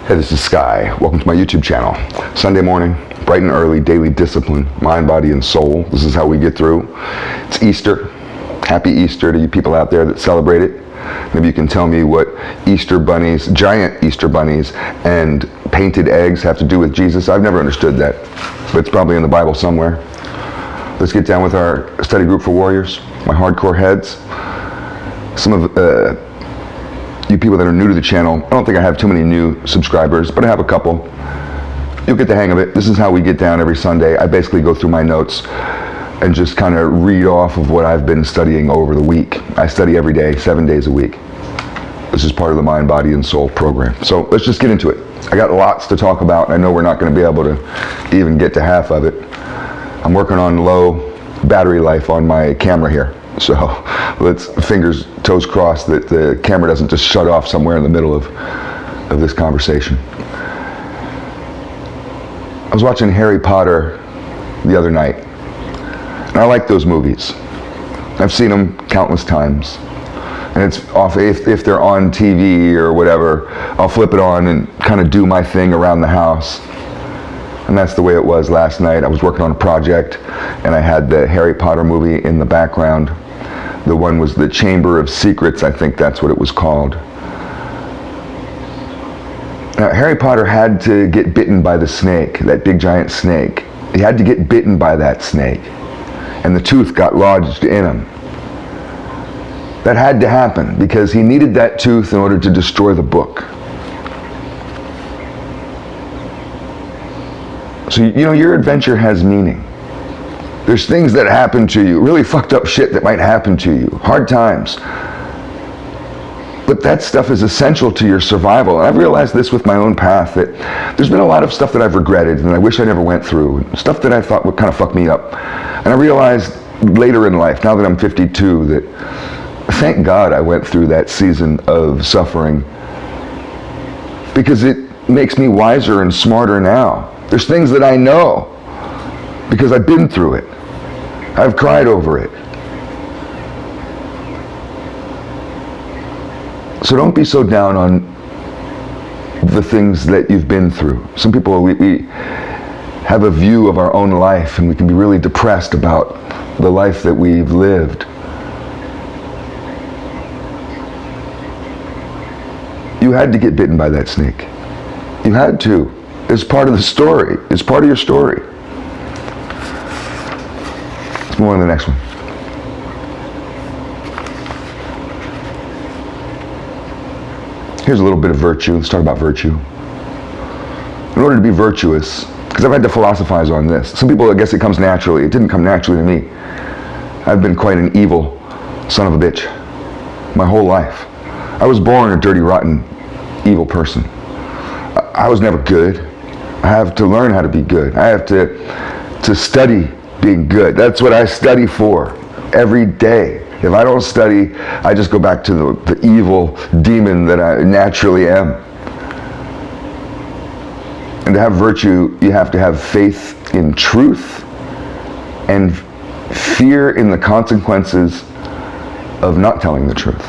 Hey, this is Sky. Welcome to my YouTube channel. Sunday morning, bright and early, daily discipline, mind, body, and soul. This is how we get through. It's Easter. Happy Easter to you people out there that celebrate it. Maybe you can tell me what Easter bunnies, giant Easter bunnies, and painted eggs have to do with Jesus. I've never understood that, but it's probably in the Bible somewhere. Let's get down with our study group for warriors, my hardcore heads. Some of you people that are new to the channel, I don't think I have too many new subscribers, but I have a couple. You'll get the hang of it. This is how we get down every Sunday. I basically go through my notes and just kind of read off of what I've been studying over the week. I study every day, 7 days a week. This is part of the Mind, Body, and Soul program. So let's just get into it. I got lots to talk about, and I know we're not going to be able to even get to half of it. I'm working on low battery life on my camera here. So let's fingers, toes crossed that the camera doesn't just shut off somewhere in the middle of this conversation. I was watching Harry Potter the other night, and I like those movies. I've seen them countless times. And it's off, if they're on TV or whatever, I'll flip it on and kind of do my thing around the house. And that's the way it was last night. I was working on a project, and I had the Harry Potter movie in the background. The one was the Chamber of Secrets, I think that's what it was called. Now, Harry Potter had to get bitten by the snake, that big giant snake. He had to get bitten by that snake, and the tooth got lodged in him. That had to happen because he needed that tooth in order to destroy the book. So, you know, your adventure has meaning. There's things that happen to you, really fucked up shit that might happen to you, hard times. But that stuff is essential to your survival. And I've realized this with my own path, that there's been a lot of stuff that I've regretted and I wish I never went through, stuff that I thought would kind of fuck me up. And I realized later in life, now that I'm 52, that thank God I went through that season of suffering, because it makes me wiser and smarter now. There's things that I know because I've been through it. I've cried over it. So don't be so down on the things that you've been through. Some people, we have a view of our own life, and we can be really depressed about the life that we've lived. You had to get bitten by that snake. You had to. It's part of the story. It's part of your story. Let's move on to the next one. Here's a little bit of virtue. Let's talk about virtue. In order to be virtuous, because I've had to philosophize on this. Some people, I guess it comes naturally. It didn't come naturally to me. I've been quite an evil son of a bitch my whole life. I was born a dirty, rotten, evil person. I was never good. I have to learn how to be good. I have to study being good. That's what I study for every day. If I don't study, I just go back to the evil demon that I naturally am. And to have virtue, you have to have faith in truth and fear in the consequences of not telling the truth.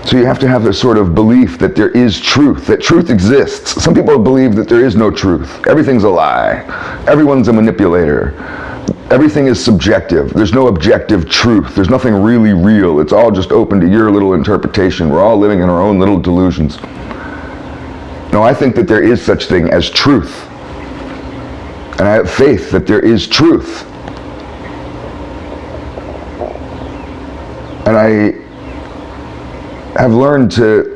So you have to have this sort of belief that there is truth, that truth exists. Some people believe that there is no truth. Everything's a lie. Everyone's a manipulator. Everything is subjective. There's no objective truth. There's nothing really real. It's all just open to your little interpretation. We're all living in our own little delusions. No, I think that there is such thing as truth. And I have faith that there is truth. And I have learned to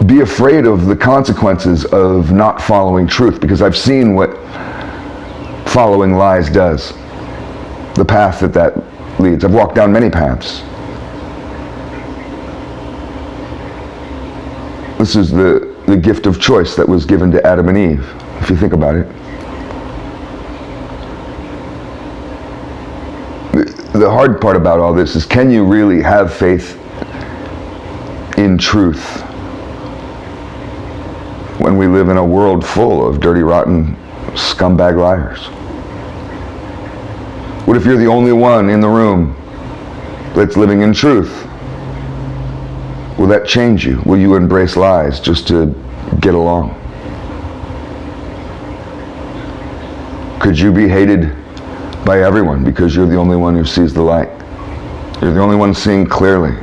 be afraid of the consequences of not following truth, because I've seen what following lies does, the path that leads. I've walked down many paths. This is the gift of choice that was given to Adam and Eve, if you think about it. The hard part about all this is, can you really have faith in truth when we live in a world full of dirty, rotten, scumbag liars? What if you're the only one in the room that's living in truth? Will that change you? Will you embrace lies just to get along? Could you be hated by everyone because you're the only one who sees the light? You're the only one seeing clearly.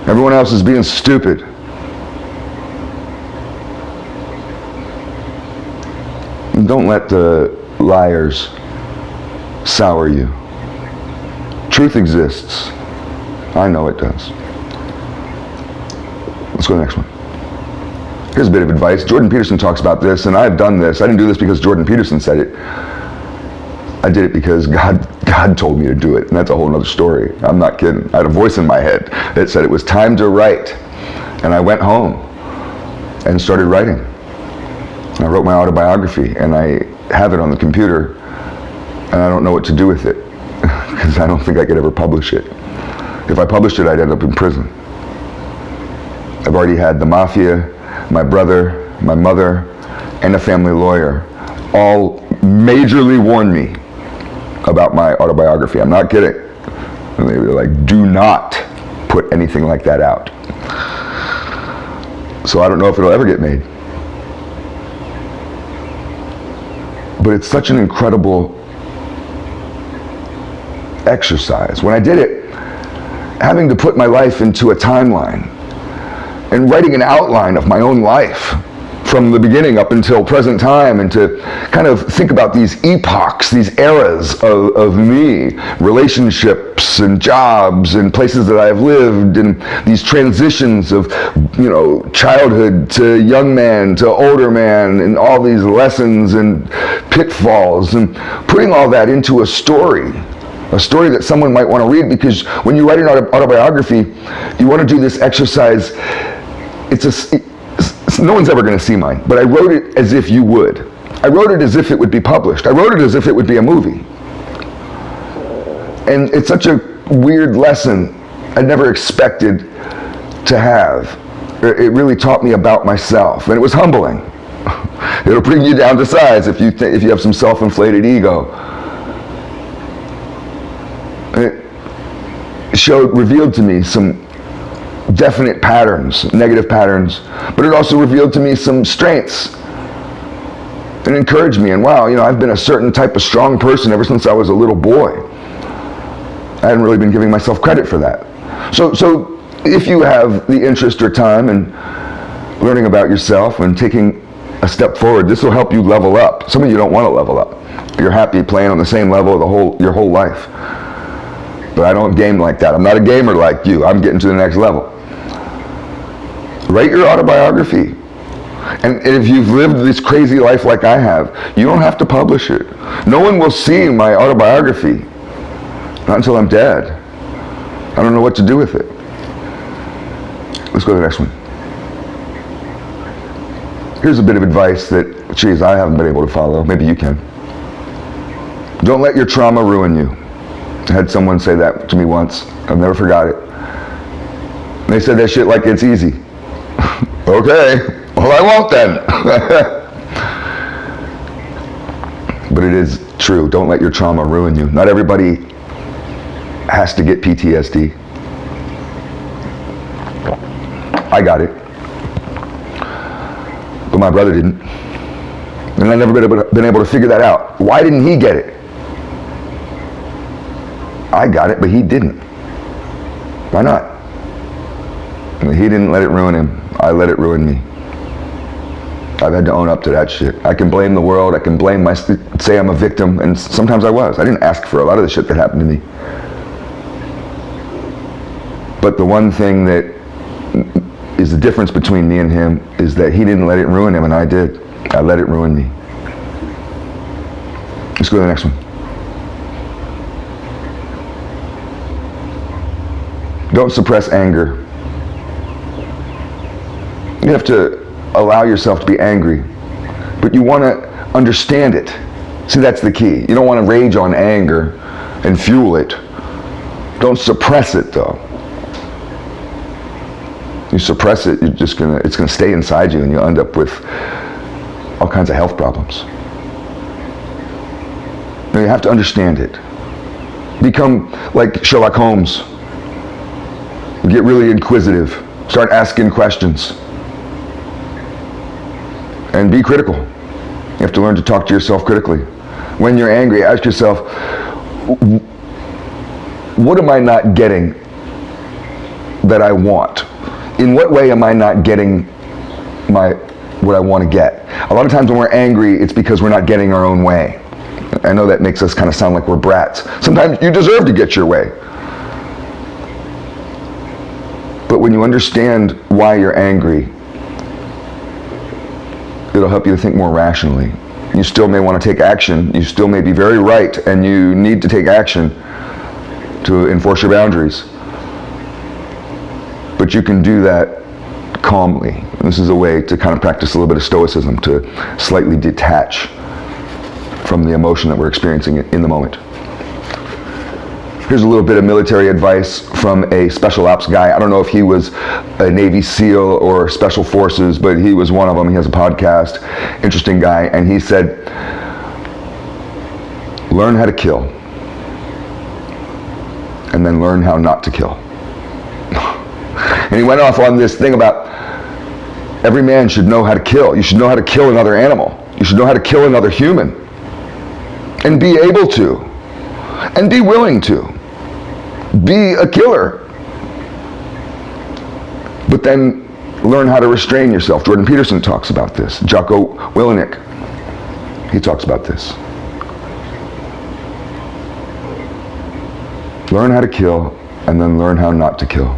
Everyone else is being stupid. Don't let the liars sour you. Truth exists. I know it does. Let's go to the next one. Here's a bit of advice. Jordan Peterson talks about this, and I've done this. I didn't do this because Jordan Peterson said it. I did it because God told me to do it, and that's a whole other story. I'm not kidding. I had a voice in my head that said it was time to write, and I went home and started writing. I wrote my autobiography, and I have it on the computer, and I don't know what to do with it because I don't think I could ever publish it. If I published it, I'd end up in prison. I've already had the mafia, my brother, my mother, and a family lawyer all majorly warn me about my autobiography. I'm not kidding. And they were like, do not put anything like that out. So I don't know if it'll ever get made. But it's such an incredible exercise. When I did it, having to put my life into a timeline and writing an outline of my own life from the beginning up until present time, and to kind of think about these epochs, these eras of me, relationships and jobs and places that I've lived, and these transitions of, you know, childhood to young man to older man, and all these lessons and pitfalls, and putting all that into a story that someone might want to read. Because when you write an autobiography, you want to do this exercise. No one's ever going to see mine, but I wrote it as if you would. I wrote it as if it would be published. I wrote it as if it would be a movie. And it's such a weird lesson I never expected to have. It really taught me about myself, and it was humbling. It'll bring you down to size if you have some self-inflated ego. It revealed to me some definite patterns, negative patterns, but it also revealed to me some strengths and encouraged me. And wow, you know, I've been a certain type of strong person ever since I was a little boy. I hadn't really been giving myself credit for that. So if you have the interest or time in learning about yourself and taking a step forward, this will help you level up. Some of you don't want to level up. You're happy playing on the same level your whole life. But I don't game like that. I'm not a gamer like you. I'm getting to the next level. Write your autobiography. And if you've lived this crazy life like I have, you don't have to publish it. No one will see my autobiography. Not until I'm dead. I don't know what to do with it. Let's go to the next one. Here's a bit of advice that, geez, I haven't been able to follow. Maybe you can. Don't let your trauma ruin you. I had someone say that to me once. I've never forgot it. They said that shit like it's easy. Okay, well I won't then. But it is true. Don't let your trauma ruin you. Not everybody has to get PTSD. I got it. But my brother didn't. And I've never been able to figure that out. Why didn't he get it? I got it, but he didn't. Why not? He didn't let it ruin him. I let it ruin me. I've had to own up to that shit. I can blame the world. I can say I'm a victim, and sometimes I was. I didn't ask for a lot of the shit that happened to me. But the one thing that is the difference between me and him is that he didn't let it ruin him, and I did. I let it ruin me. Let's go to the next one. Don't suppress anger. You have to allow yourself to be angry, but you want to understand it. See, that's the key. You don't want to rage on anger and fuel it. Don't suppress it, though. You suppress it, it's gonna stay inside you, and you'll end up with all kinds of health problems. Now, you have to understand it. Become like Sherlock Holmes. Get really inquisitive. Start asking questions. And be critical. You have to learn to talk to yourself critically. When you're angry, ask yourself, what am I not getting that I want? In what way am I not getting what I want to get? A lot of times when we're angry, it's because we're not getting our own way. I know that makes us kind of sound like we're brats. Sometimes you deserve to get your way. But when you understand why you're angry, it'll help you to think more rationally. You still may want to take action. You still may be very right, and you need to take action to enforce your boundaries. But you can do that calmly. This is a way to kind of practice a little bit of stoicism, to slightly detach from the emotion that we're experiencing in the moment. Here's a little bit of military advice from a special ops guy. I don't know if he was a Navy SEAL or Special Forces, but he was one of them. He has a podcast, interesting guy, and he said, learn how to kill, and then learn how not to kill. And he went off on this thing about every man should know how to kill. You should know how to kill another animal. You should know how to kill another human. And be able to. And be willing to. Be a killer. But then learn how to restrain yourself. Jordan Peterson talks about this. Jocko Willink, he talks about this. Learn how to kill, and then learn how not to kill.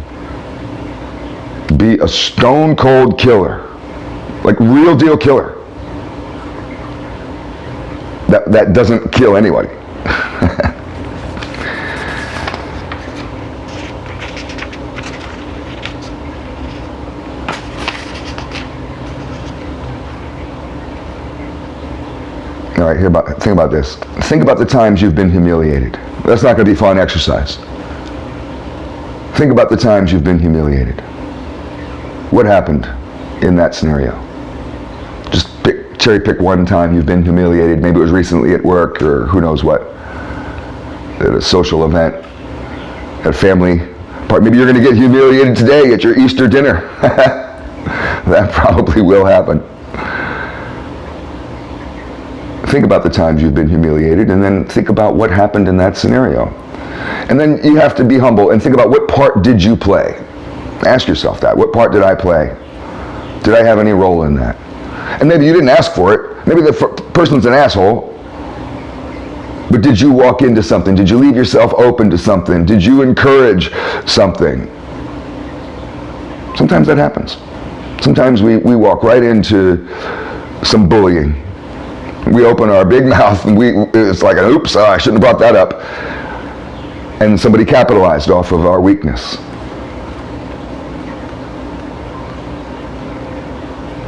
Be a stone cold killer. Like real deal killer. That doesn't kill anybody. All right, think about this. Think about the times you've been humiliated. That's not going to be fun exercise. Think about the times you've been humiliated. What happened in that scenario? Just cherry pick one time you've been humiliated. Maybe it was recently at work, or who knows what. At a social event, at a family party. Maybe you're going to get humiliated today at your Easter dinner. That probably will happen. Think about the times you've been humiliated, and then think about what happened in that scenario. And then you have to be humble and think about, what part did you play? Ask yourself that. What part did I play? Did I have any role in that? And maybe you didn't ask for it. Maybe the person's an asshole. But did you walk into something? Did you leave yourself open to something? Did you encourage something? Sometimes that happens. Sometimes we walk right into some bullying. We open our big mouth and it's like, oops, I shouldn't have brought that up. And somebody capitalized off of our weakness.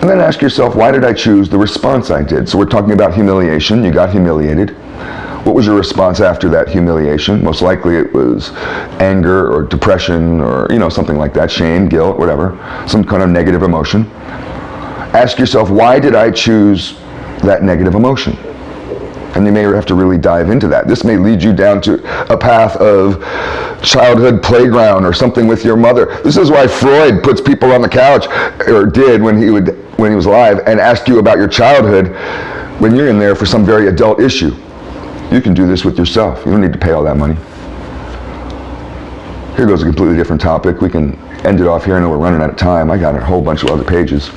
And then ask yourself, why did I choose the response I did? So we're talking about humiliation. You got humiliated. What was your response after that humiliation? Most likely it was anger or depression or something like that, shame, guilt, whatever, some kind of negative emotion. Ask yourself, why did I choose that negative emotion? And you may have to really dive into that. This may lead you down to a path of childhood playground or something with your mother. This is why Freud puts people on the couch, or did when he was alive, and ask you about your childhood when you're in there for some very adult issue. You can do this with yourself. You don't need to pay all that money. Here goes a completely different topic. We can end it off here. I know we're running out of time. I got a whole bunch of other pages.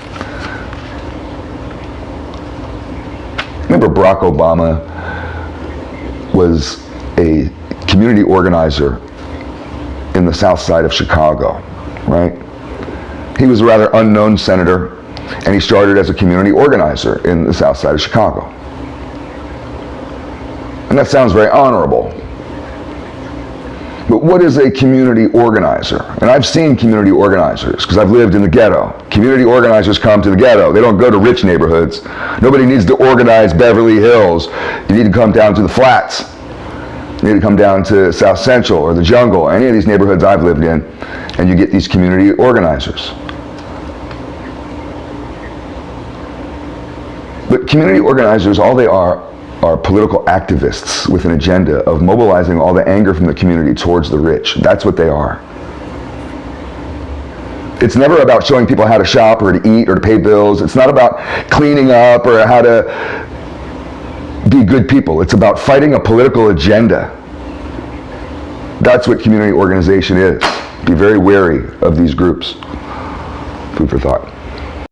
Remember, Barack Obama was a community organizer in the south side of Chicago, right? He was a rather unknown senator, and he started as a community organizer in the south side of Chicago. And that sounds very honorable. But what is a community organizer? And I've seen community organizers because I've lived in the ghetto. Community organizers come to the ghetto. They don't go to rich neighborhoods. Nobody needs to organize Beverly Hills. You need to come down to the flats. You need to come down to South Central or the Jungle, or any of these neighborhoods I've lived in, and you get these community organizers. But community organizers, all they are political activists with an agenda of mobilizing all the anger from the community towards the rich. That's what they are. It's never about showing people how to shop or to eat or to pay bills. It's not about cleaning up or how to be good people. It's about fighting a political agenda. That's what community organization is. Be very wary of these groups. Food for thought.